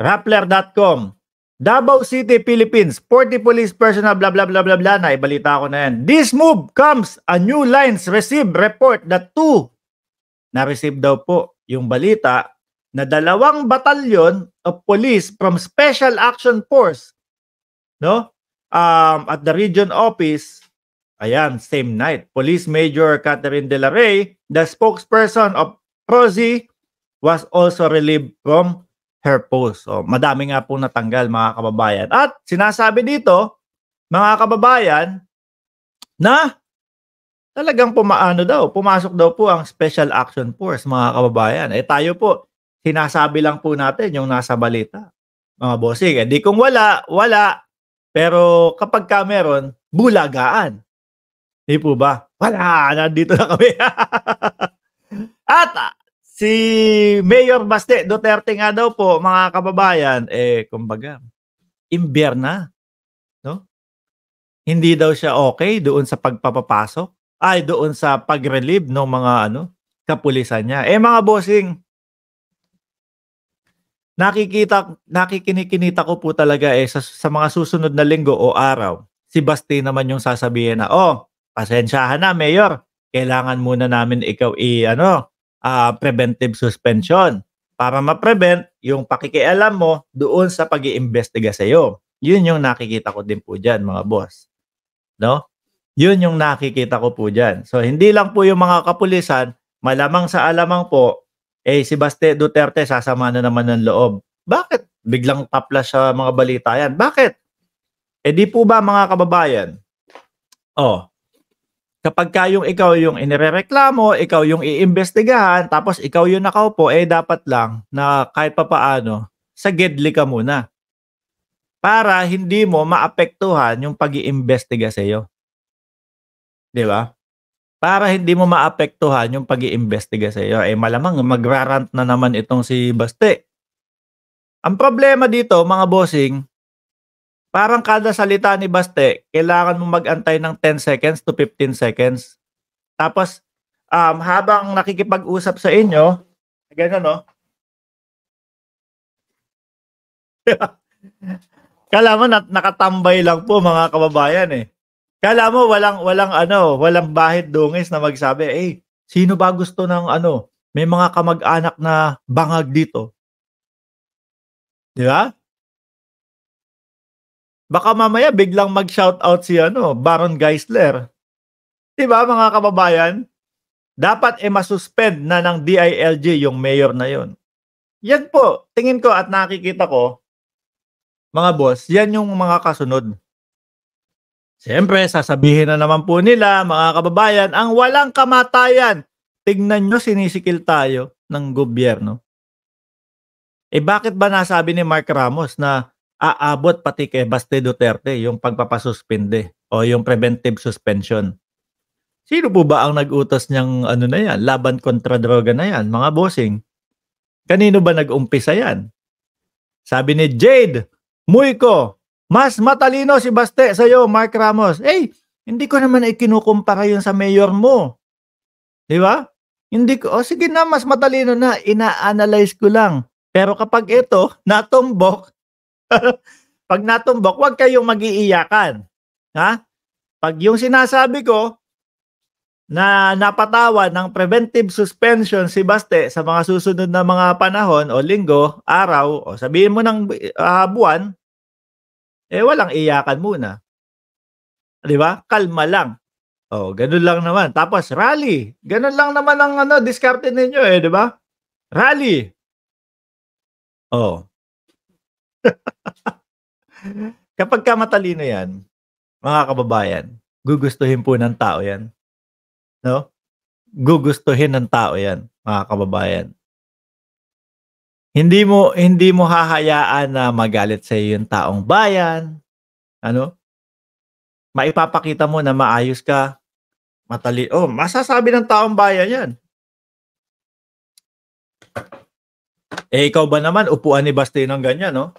Rappler.com. Davao City, Philippines. 40 police personnel, blah, blah, blah, blah, blah. Naibalita ko na yan. This move comes a new lines receive report that 2 na-receive daw po yung balita na 2 batalyon of police from Special Action Force, no? At the region office, ayan, same night. Police Major Catherine De La Rey, the spokesperson of PROZI, was also relieved from her post. So, madami nga po natanggal, mga kababayan. At sinasabi dito, mga kababayan, na talagang pumasok daw po ang Special Action Force, mga kababayan. Eh tayo po, sinasabi lang po natin yung nasa balita. Mga bossing, di kung wala. Pero kapag ka meron, bulagaan. Di po ba? Wala, nandito na kami. At si Mayor Baste Duterte nga daw po, mga kababayan, kumbaga, imbierna, no? Hindi daw siya okay doon sa pagpapapasok, doon sa pag-relieve ng mga kapulisan niya. Mga bossing, nakikinikita ko po talaga sa mga susunod na linggo o araw, si Baste naman yung sasabihin na, pasensyahan na, Mayor, kailangan muna namin ikaw preventive suspension para ma-prevent yung pakikialam mo doon sa pag-iimbestiga sa iyo. Yun yung nakikita ko din po dyan, mga boss. No? Yun yung nakikita ko po dyan. So, hindi lang po yung mga kapulisan, malamang sa alamang po, si Baste Duterte sasama na naman ng loob. Bakit? Biglang taplas sa mga balita yan. Bakit? Di po ba, mga kababayan? Kapag ikaw yung inirereklamo, ikaw yung iimbestigahan, tapos ikaw yung nakaupo, dapat lang na kahit papaano, sa gedli ka muna. Para hindi mo maapektuhan yung pag-iimbestiga sa iyo. Di ba? Para hindi mo maapektuhan yung pag-iimbestiga sa iyo. Malamang magrarant na naman itong si Baste. Ang problema dito, mga bossing, parang kada salita ni Baste, kailangan mo mag-antay ng 10 seconds to 15 seconds. Tapos, habang nakikipag-usap sa inyo, gano'n, no? Kala mo nakatambay lang po, mga kababayan. Kala mo walang bahid dungis na magsabi, sino ba gusto ng may mga kamag-anak na bangag dito? Di ba? Baka mamaya biglang mag-shoutout si Baron Geisler. Diba, mga kababayan? Dapat masuspend na ng DILG yung mayor na yon. Yan po, tingin ko at nakikita ko, mga boss, yan yung mga kasunod. Siyempre, sasabihin na naman po nila, mga kababayan, ang walang kamatayan. Tignan nyo, sinisikil tayo ng gobyerno. Bakit ba nasabi ni Mark Ramos na aabot pati kay Baste Duterte yung pagpapasuspende o yung preventive suspension? Sino po ba ang nag-utos niyang na yan, laban kontra droga na yan, mga bossing? Kanino ba nag-umpisa yan? Sabi ni Jade Muyko, mas matalino si Baste sa'yo, Mark Ramos. Hindi ko naman ikinukumpara yun sa mayor mo. Di ba? Hindi ko, sige na, mas matalino na, ina-analyze ko lang. Pero kapag ito, natumbok, pag natumbok, huwag kayong mag-iiyakan. Ha? Pag yung sinasabi ko na napatawad ng preventive suspension si Baste sa mga susunod na mga panahon o linggo, araw, o sabihin mo ng buwan, walang iyakan muna. Di ba? Kalma lang. Ganun lang naman. Tapos rally. Ganun lang naman ang diskarte ninyo di ba? Rally. Kapag ka matalino yan, mga kababayan, gugustuhin po ng tao yan. No? Gugustuhin ng tao yan, mga kababayan. Hindi mo hahayaan na magalit sa iyo yung taong bayan. Maipapakita mo na maayos ka, masasabi ng taong bayan yan. Ikaw ba naman, upuan ni Baste ng ganyan, no?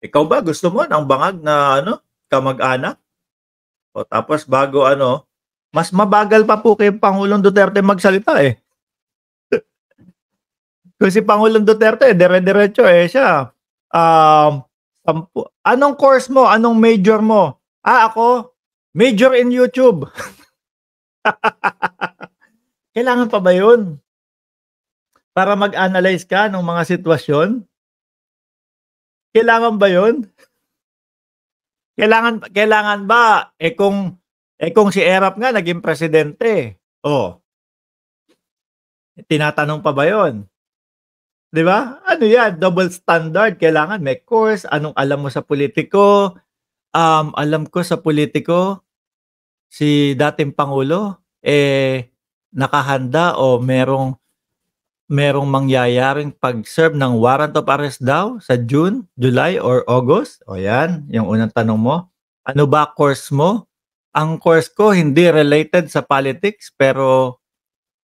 Ikaw ba, gusto mo ng bangag na, kamag-anak? Tapos bago, mas mabagal pa po kay Pangulong Duterte magsalita, Kung si Pangulong Duterte dire-diretso, siya, um, anong course mo, anong major mo? Ako, major in YouTube. Kailangan pa ba yun? Para mag-analyze ka ng mga sitwasyon? Kailangan ba yun? Kailangan ba, kung si Erap nga naging presidente, tinatanong pa ba yun? 'Di ba? Ano yan, double standard. Kailangan may course, anong alam mo sa politiko? Alam ko sa politiko, si dating pangulo, nakahanda o merong mangyayaring pag-serve ng warrant of arrest daw sa June, July, or August. O yan, yung unang tanong mo. Ano ba course mo? Ang course ko hindi related sa politics, pero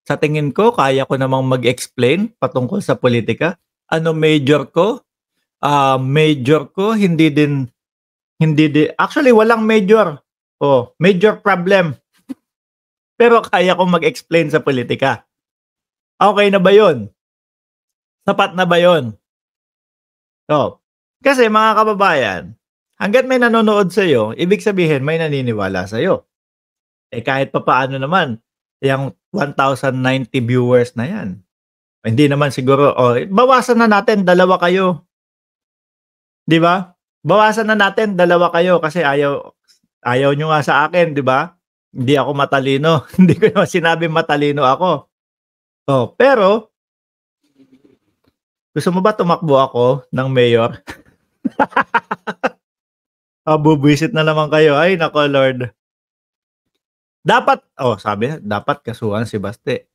sa tingin ko kaya ko namang mag-explain patungkol sa politika. Ano major ko? Major ko hindi din actually walang major. Major problem. Pero kaya ko mag-explain sa politika. Okay na ba 'yon? Sapat na ba 'yon? Kasi mga kababayan, hangga't may nanonood sa'yo, ibig sabihin may naniniwala sa'yo. Kahit papaano naman, yang 1,090 viewers na yan, hindi naman siguro, bawasan na natin 2 kayo. 'Di ba? Bawasan na natin 2 kayo kasi ayaw nyo nga sa akin, 'di ba? Hindi ako matalino. Hindi ko naman sinabing matalino ako. Pero gusto mo ba tumakbo ako ng mayor? Bubwisit na naman kayo. Ay nako Lord. Dapat, sabi dapat kasuhan si Baste.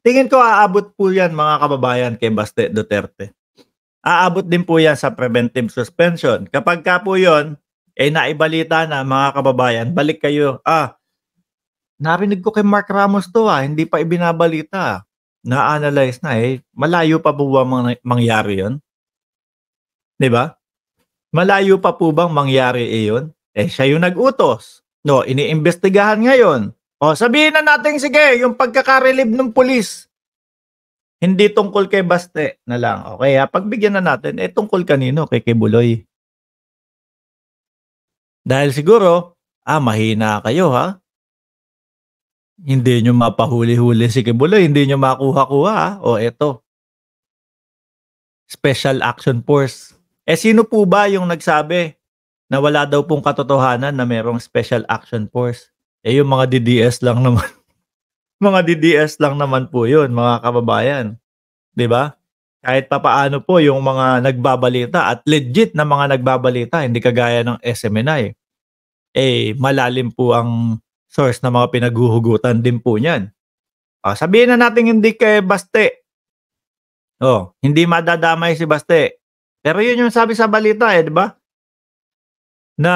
Tingin ko aabot po yan mga kababayan kay Baste Duterte. Aabot din po yan sa preventive suspension. Kapag ka po yun, naibalita na mga kababayan, balik kayo. Narinig ko kay Mark Ramos to hindi pa ibinabalita. Na-analyze na malayo pa po ba mangyari yun? 'Di ba? Malayo pa po bang mangyari yun? Siya yung nag-utos. Iniimbestigahan ngayon. Sabihin na natin, sige, yung pagkaka-relieve ng pulis. Hindi tungkol kay Baste na lang. Okay, pagbigyan na natin, tungkol kanino? Kay Kibuloy. Dahil siguro, mahina kayo Hindi nyo mapahuli-huli si Kibuloy, hindi nyo makuha-kuha. Eto. Special Action Force. Sino po ba yung nagsabi na wala daw pong katotohanan na merong Special Action Force? Yung mga DDS lang naman. Mga DDS lang naman po yun, mga kababayan. 'Di ba? Kahit papaano po yung mga nagbabalita at legit na mga nagbabalita, hindi kagaya ng SMNI. Malalim po ang source na mga pinaghuhugutan din po niyan. Sabihin na natin hindi kay Baste. Hindi madadamay si Baste. Pero yun yung sabi sa balita 'di ba? Na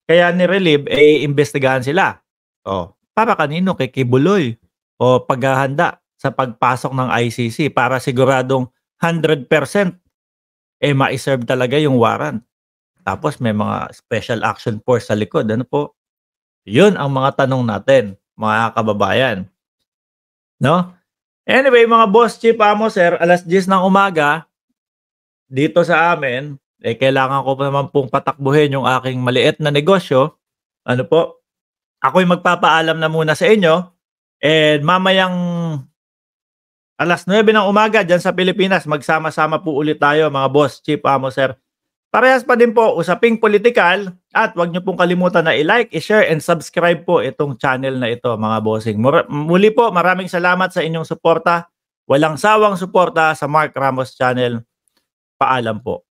kaya ni-relieve imbestigahan sila. Para kanino? Kay Kibuloy. Paghahanda sa pagpasok ng ICC para siguradong 100% ma-serve talaga yung warrant. Tapos may mga Special Action Force sa likod. Ano po? Yun ang mga tanong natin, mga kababayan. No? Anyway, mga boss, chief, amo, sir, 10:00 ng umaga, dito sa amin, kailangan ko naman pong patakbuhin yung aking maliit na negosyo. Ano po? Ako'y magpapaalam na muna sa inyo. And mamayang 9:00 ng umaga dyan sa Pilipinas, magsama-sama po ulit tayo, mga boss, chief, amo, sir. Parehas pa din po, usaping politikal, at huwag niyo pong kalimutan na i-like, i-share, and subscribe po itong channel na ito, mga bossing. Muli po, maraming salamat sa inyong suporta. Walang sawang suporta sa Mark Ramos Channel. Paalam po.